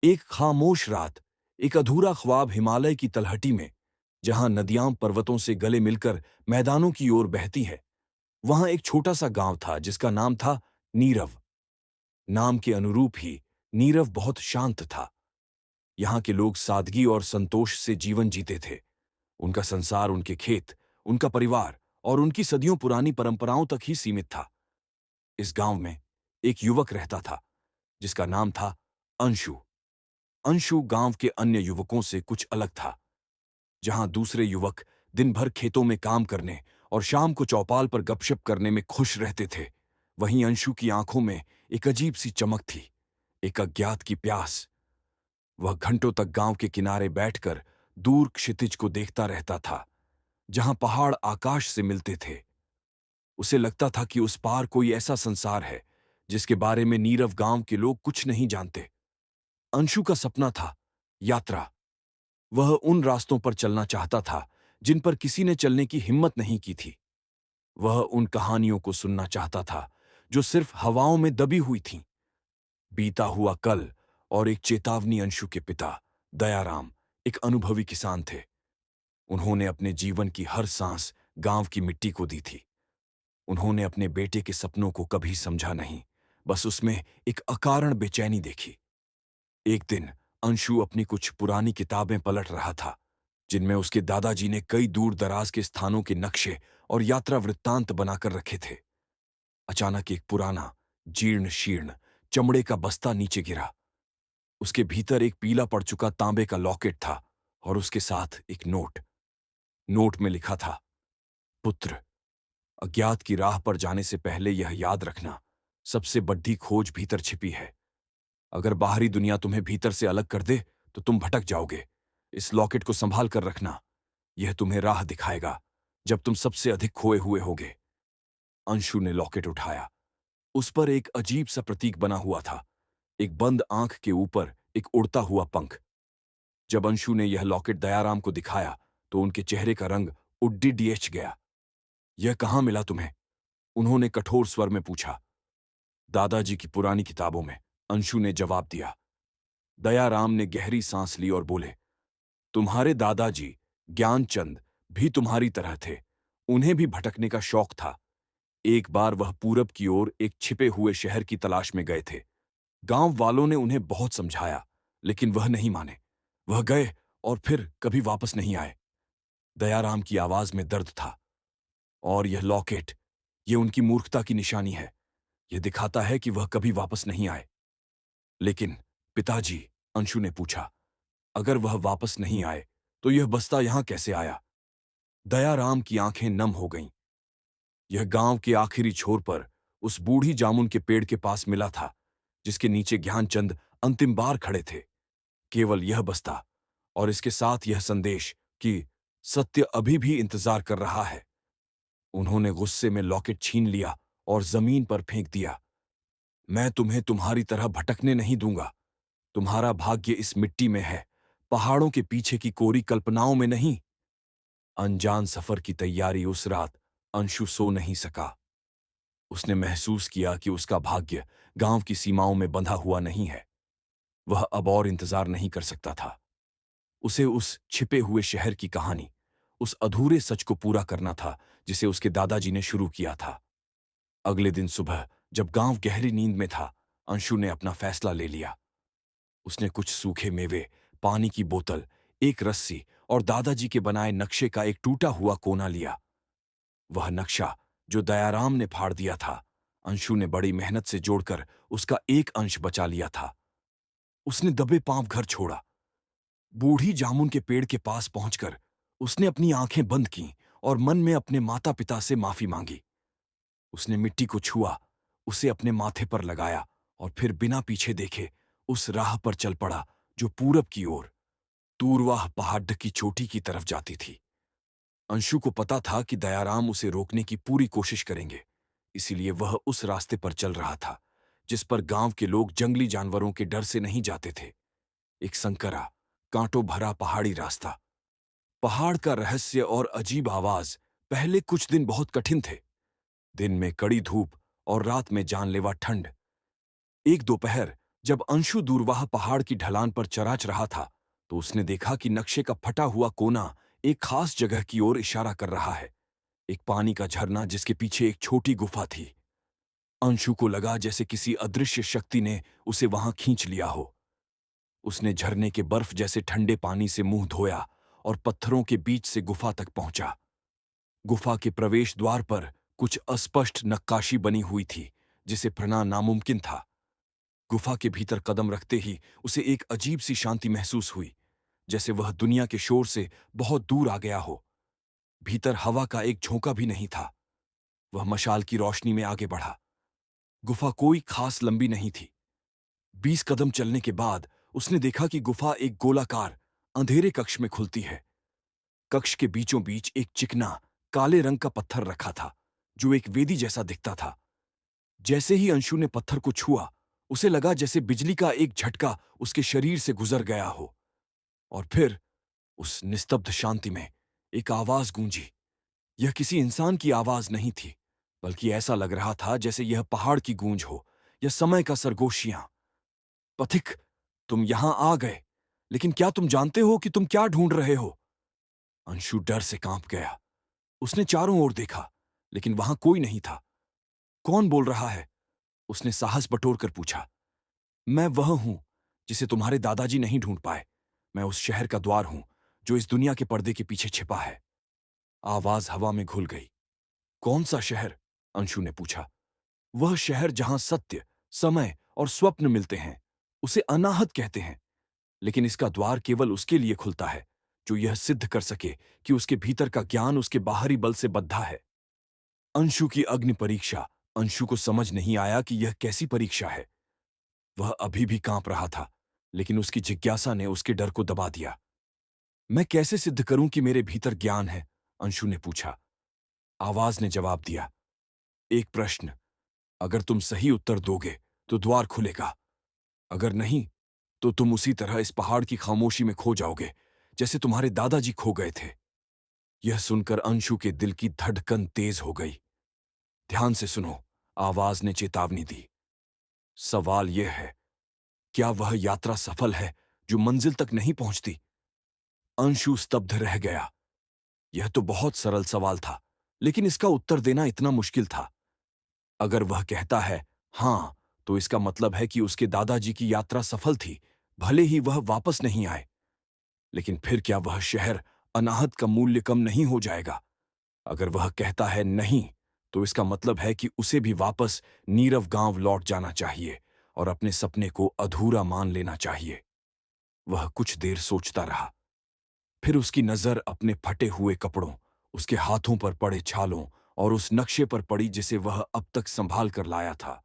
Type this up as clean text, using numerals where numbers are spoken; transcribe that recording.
एक खामोश रात, एक अधूरा ख्वाब हिमालय की तलहटी में, जहां नदियां पर्वतों से गले मिलकर मैदानों की ओर बहती हैं, वहां एक छोटा सा गांव था जिसका नाम था नीरव। नाम के अनुरूप ही नीरव बहुत शांत था। यहाँ के लोग सादगी और संतोष से जीवन जीते थे। उनका संसार उनके खेत, उनका परिवार और उनकी सदियों पुरानी परंपराओं तक ही सीमित था। इस गांव में एक युवक रहता था जिसका नाम था अंशु। अंशु गांव के अन्य युवकों से कुछ अलग था। जहां दूसरे युवक दिन भर खेतों में काम करने और शाम को चौपाल पर गपशप करने में खुश रहते थे, वहीं अंशु की आंखों में एक अजीब सी चमक थी, एक अज्ञात की प्यास। वह घंटों तक गांव के किनारे बैठकर दूर क्षितिज को देखता रहता था, जहां पहाड़ आकाश से मिलते थे। उसे लगता था कि उस पार कोई ऐसा संसार है जिसके बारे में नीरव गांव के लोग कुछ नहीं जानते। अंशु का सपना था यात्रा। वह उन रास्तों पर चलना चाहता था जिन पर किसी ने चलने की हिम्मत नहीं की थी। वह उन कहानियों को सुनना चाहता था जो सिर्फ हवाओं में दबी हुई थीं। बीता हुआ कल और एक चेतावनी। अंशु के पिता दयाराम एक अनुभवी किसान थे। उन्होंने अपने जीवन की हर सांस गांव की मिट्टी को दी थी। उन्होंने अपने बेटे के सपनों को कभी समझा नहीं, बस उसमें एक अकारण बेचैनी देखी। एक दिन अंशु अपनी कुछ पुरानी किताबें पलट रहा था, जिनमें उसके दादाजी ने कई दूर दराज के स्थानों के नक्शे और यात्रा वृत्तांत बनाकर रखे थे। अचानक एक पुराना, जीर्ण शीर्ण चमड़े का बस्ता नीचे गिरा। उसके भीतर एक पीला पड़ चुका तांबे का लॉकेट था और उसके साथ एक नोट। नोट में लिखा था, पुत्र, अज्ञात की राह पर जाने से पहले यह याद रखना, सबसे बड़ी खोज भीतर छिपी है। अगर बाहरी दुनिया तुम्हें भीतर से अलग कर दे तो तुम भटक जाओगे। इस लॉकेट को संभाल कर रखना, यह तुम्हें राह दिखाएगा जब तुम सबसे अधिक खोए हुए होगे। अंशु ने लॉकेट उठाया। उस पर एक अजीब सा प्रतीक बना हुआ था, एक बंद आंख के ऊपर एक उड़ता हुआ पंख। जब अंशु ने यह लॉकेट दयाराम को दिखाया तो उनके चेहरे का रंग उड्डीडीएच गया। यह कहाँ मिला तुम्हें? उन्होंने कठोर स्वर में पूछा। दादाजी की पुरानी किताबों में, अंशु ने जवाब दिया। दयाराम ने गहरी सांस ली और बोले, तुम्हारे दादाजी ज्ञानचंद भी तुम्हारी तरह थे। उन्हें भी भटकने का शौक था। एक बार वह पूरब की ओर एक छिपे हुए शहर की तलाश में गए थे। गांव वालों ने उन्हें बहुत समझाया, लेकिन वह नहीं माने। वह गए और फिर कभी वापस नहीं आए। दयाराम की आवाज में दर्द था। और यह लॉकेट, यह उनकी मूर्खता की निशानी है। यह दिखाता है कि वह कभी वापस नहीं आए। लेकिन पिताजी, अंशु ने पूछा, अगर वह वापस नहीं आए तो यह बस्ता यहां कैसे आया? दयाराम की आंखें नम हो गईं। यह गांव के आखिरी छोर पर उस बूढ़ी जामुन के पेड़ के पास मिला था, जिसके नीचे ज्ञानचंद अंतिम बार खड़े थे। केवल यह बस्ता और इसके साथ यह संदेश कि सत्य अभी भी इंतजार कर रहा है। उन्होंने गुस्से में लॉकेट छीन लिया और जमीन पर फेंक दिया। मैं तुम्हें तुम्हारी तरह भटकने नहीं दूंगा। तुम्हारा भाग्य इस मिट्टी में है, पहाड़ों के पीछे की कोरी कल्पनाओं में नहीं। अनजान सफर की तैयारी। उस रात अंशु सो नहीं सका। उसने महसूस किया कि उसका भाग्य गांव की सीमाओं में बंधा हुआ नहीं है। वह अब और इंतजार नहीं कर सकता था। उसे उस छिपे हुए शहर की कहानी, उस अधूरे सच को पूरा करना था जिसे उसके दादाजी ने शुरू किया था। अगले दिन सुबह जब गांव गहरी नींद में था, अंशु ने अपना फैसला ले लिया। उसने कुछ सूखे मेवे, पानी की बोतल, एक रस्सी और दादाजी के बनाए नक्शे का एक टूटा हुआ कोना लिया। वह नक्शा जो दयाराम ने फाड़ दिया था, अंशु ने बड़ी मेहनत से जोड़कर उसका एक अंश बचा लिया था। उसने दबे पांव घर छोड़ा। बूढ़ी जामुन के पेड़ के पास पहुंचकर उसने अपनी आंखें बंद कीं और मन में अपने माता पिता से माफी मांगी। उसने मिट्टी को छुआ, उसे अपने माथे पर लगाया और फिर बिना पीछे देखे उस राह पर चल पड़ा जो पूरब की ओर तूरवाह पहाड़ की चोटी की तरफ जाती थी। अंशु को पता था कि दयाराम उसे रोकने की पूरी कोशिश करेंगे, इसीलिए वह उस रास्ते पर चल रहा था जिस पर गांव के लोग जंगली जानवरों के डर से नहीं जाते थे। एक संकरा, कांटों भरा पहाड़ी रास्ता। पहाड़ का रहस्य और अजीब आवाज। पहले कुछ दिन बहुत कठिन थे। दिन में कड़ी धूप और रात में जानलेवा ठंड। एक दोपहर जब अंशु दूरवाह पहाड़ की ढलान पर चराच रहा था, तो उसने देखा कि नक्शे का फटा हुआ कोना एक खास जगह की ओर इशारा कर रहा है। एक पानी का झरना जिसके पीछे एक छोटी गुफा थी। अंशु को लगा जैसे किसी अदृश्य शक्ति ने उसे वहां खींच लिया हो। उसने झरने के बर्फ जैसे ठंडे पानी से मुंह धोया और पत्थरों के बीच से गुफा तक पहुंचा। गुफा के प्रवेश द्वार पर कुछ अस्पष्ट नक्काशी बनी हुई थी, जिसे पढ़ना नामुमकिन था। गुफा के भीतर कदम रखते ही उसे एक अजीब सी शांति महसूस हुई, जैसे वह दुनिया के शोर से बहुत दूर आ गया हो। भीतर हवा का एक झोंका भी नहीं था। वह मशाल की रोशनी में आगे बढ़ा। गुफा कोई खास लंबी नहीं थी। 20 कदम चलने के बाद उसने देखा कि गुफा एक गोलाकार अंधेरे कक्ष में खुलती है। कक्ष के बीचों बीच एक चिकना काले रंग का पत्थर रखा था, जो एक वेदी जैसा दिखता था। जैसे ही अंशु ने पत्थर को छुआ, उसे लगा जैसे बिजली का एक झटका उसके शरीर से गुजर गया हो। और फिर उस निस्तब्ध शांति में एक आवाज गूंजी। यह किसी इंसान की आवाज नहीं थी, बल्कि ऐसा लग रहा था जैसे यह पहाड़ की गूंज हो या समय का सरगोशियां। पथिक, तुम यहां आ गए, लेकिन क्या तुम जानते हो कि तुम क्या ढूंढ रहे हो? अंशु डर से कांप गया। उसने चारों ओर देखा, लेकिन वहां कोई नहीं था। कौन बोल रहा है? उसने साहस बटोरकर पूछा। मैं वह हूं जिसे तुम्हारे दादाजी नहीं ढूंढ पाए। मैं उस शहर का द्वार हूं जो इस दुनिया के पर्दे के पीछे छिपा है। आवाज हवा में घुल गई। कौन सा शहर? अंशु ने पूछा। वह शहर जहां सत्य, समय और स्वप्न मिलते हैं। उसे अनाहत कहते हैं, लेकिन इसका द्वार केवल उसके लिए खुलता है जो यह सिद्ध कर सके कि उसके भीतर का ज्ञान उसके बाहरी बल से बद्धा है। अंशु की अग्नि परीक्षा। अंशु को समझ नहीं आया कि यह कैसी परीक्षा है। वह अभी भी कांप रहा था, लेकिन उसकी जिज्ञासा ने उसके डर को दबा दिया। मैं कैसे सिद्ध करूं कि मेरे भीतर ज्ञान है? अंशु ने पूछा। आवाज ने जवाब दिया। एक प्रश्न। अगर तुम सही उत्तर दोगे तो द्वार खुलेगा। अगर नहीं, तो तुम उसी तरह इस पहाड़ की खामोशी में खो जाओगे, जैसे तुम्हारे दादाजी खो गए थे। यह सुनकर अंशु के दिल की धड़कन तेज हो गई। ध्यान से सुनो, आवाज ने चेतावनी दी। सवाल यह है, क्या वह यात्रा सफल है जो मंजिल तक नहीं पहुंचती? अंशु स्तब्ध रह गया। यह तो बहुत सरल सवाल था, लेकिन इसका उत्तर देना इतना मुश्किल था। अगर वह कहता है हां, तो इसका मतलब है कि उसके दादाजी की यात्रा सफल थी, भले ही वह वापस नहीं आए। लेकिन फिर क्या वह शहर अनाहत का मूल्य कम नहीं हो जाएगा? अगर वह कहता है नहीं, तो इसका मतलब है कि उसे भी वापस नीरव गांव लौट जाना चाहिए और अपने सपने को अधूरा मान लेना चाहिए। वह कुछ देर सोचता रहा। फिर उसकी नजर अपने फटे हुए कपड़ों, उसके हाथों पर पड़े छालों और उस नक्शे पर पड़ी जिसे वह अब तक संभाल कर लाया था।